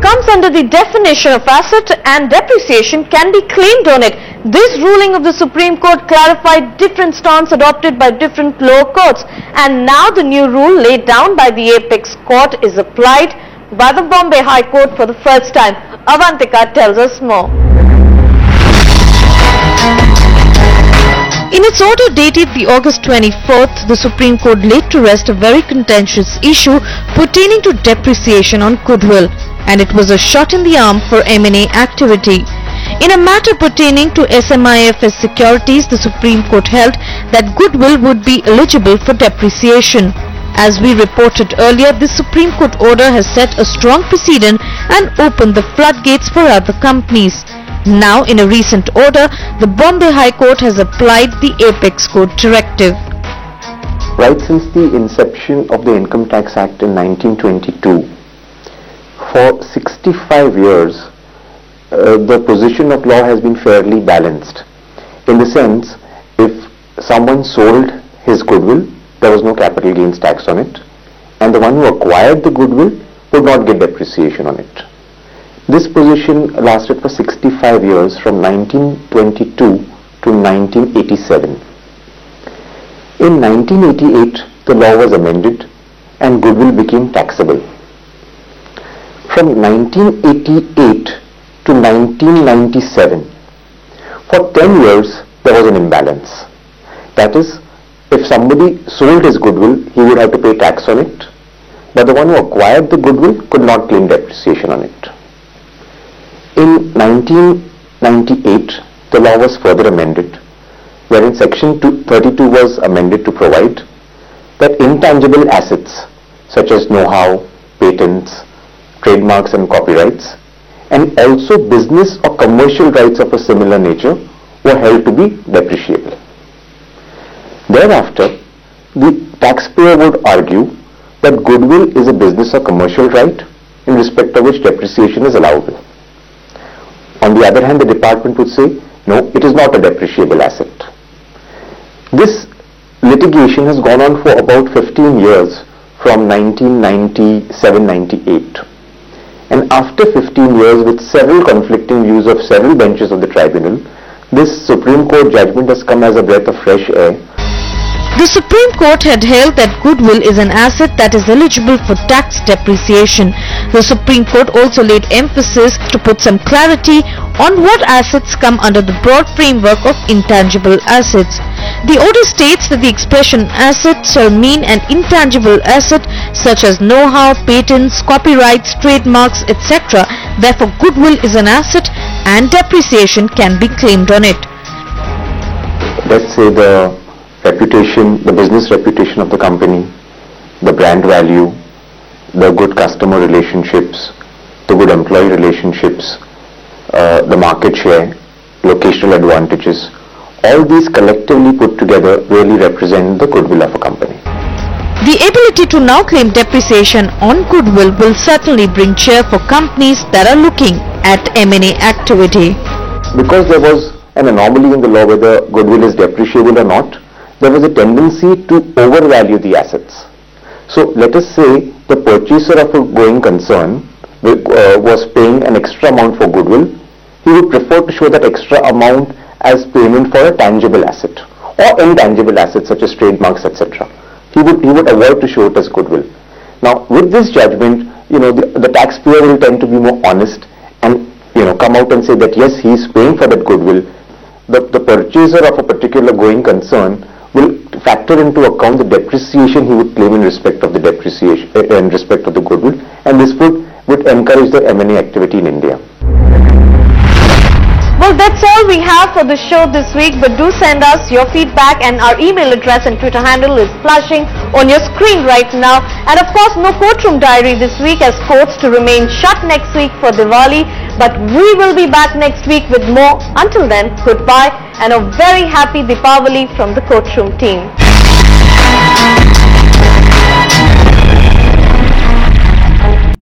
comes under the definition of asset and depreciation can be claimed on it. This ruling of the Supreme Court clarified different stance adopted by different lower courts, and now the new rule laid down by the Apex Court is applied by the Bombay High Court for the first time. Avantika tells us more. In its order dated the August 24th, the Supreme Court laid to rest a very contentious issue pertaining to depreciation on goodwill, and it was a shot in the arm for M&A activity. In a matter pertaining to SMIFS Securities, the Supreme Court held that goodwill would be eligible for depreciation. As we reported earlier, the Supreme Court order has set a strong precedent and opened the floodgates for other companies. Now, in a recent order, the Bombay High Court has applied the Apex Court directive. Right since the inception of the Income Tax Act in 1922, for 65 years, the position of law has been fairly balanced. In the sense, if someone sold his goodwill, there was no capital gains tax on it, and the one who acquired the goodwill would not get depreciation on it. This position lasted for 65 years, from 1922 to 1987. In 1988, the law was amended and goodwill became taxable. From 1988 to 1997, for 10 years there was an imbalance. That is, if somebody sold his goodwill, he would have to pay tax on it, but the one who acquired the goodwill could not claim depreciation on it. In 1998, the law was further amended, wherein Section 32 was amended to provide that intangible assets such as know-how, patents, trademarks and copyrights, and also business or commercial rights of a similar nature were held to be depreciable. Thereafter, the taxpayer would argue that goodwill is a business or commercial right in respect of which depreciation is allowable. On the other hand, the department would say, no, it is not a depreciable asset. This litigation has gone on for about 15 years, from 1997-98. And after 15 years, with several conflicting views of several benches of the tribunal, this Supreme Court judgment has come as a breath of fresh air. The Supreme Court had held that goodwill is an asset that is eligible for tax depreciation. The Supreme Court also laid emphasis to put some clarity on what assets come under the broad framework of intangible assets. The order states that the expression asset shall mean an intangible asset such as know-how, patents, copyrights, trademarks, etc. Therefore, goodwill is an asset and depreciation can be claimed on it. Let's say the reputation, the business reputation of the company, the brand value, the good customer relationships, the good employee relationships, the market share, locational advantages, all these collectively put together really represent the goodwill of a company. The ability to now claim depreciation on goodwill will certainly bring cheer for companies that are looking at M&A activity. Because there was an anomaly in the law whether goodwill is depreciable or not, there was a tendency to overvalue the assets. So let us say the purchaser of a going concern was paying an extra amount for goodwill. He would prefer to show that extra amount as payment for a tangible asset or intangible assets such as trademarks, etc. He would avoid to show it as goodwill. Now with this judgment, the taxpayer will tend to be more honest and come out and say that yes, he is paying for that goodwill. The purchaser of a particular going concern will factor into account the depreciation he would claim in respect of the depreciation, in respect of the goodwill, and this would encourage the M&A activity in India. Well, that's all we have for the show this week, but do send us your feedback, and our email address and Twitter handle is flashing on your screen right now. And of course, no courtroom diary this week as courts to remain shut next week for Diwali, but we will be back next week with more. Until then, goodbye and a very happy Deepavali from the courtroom team.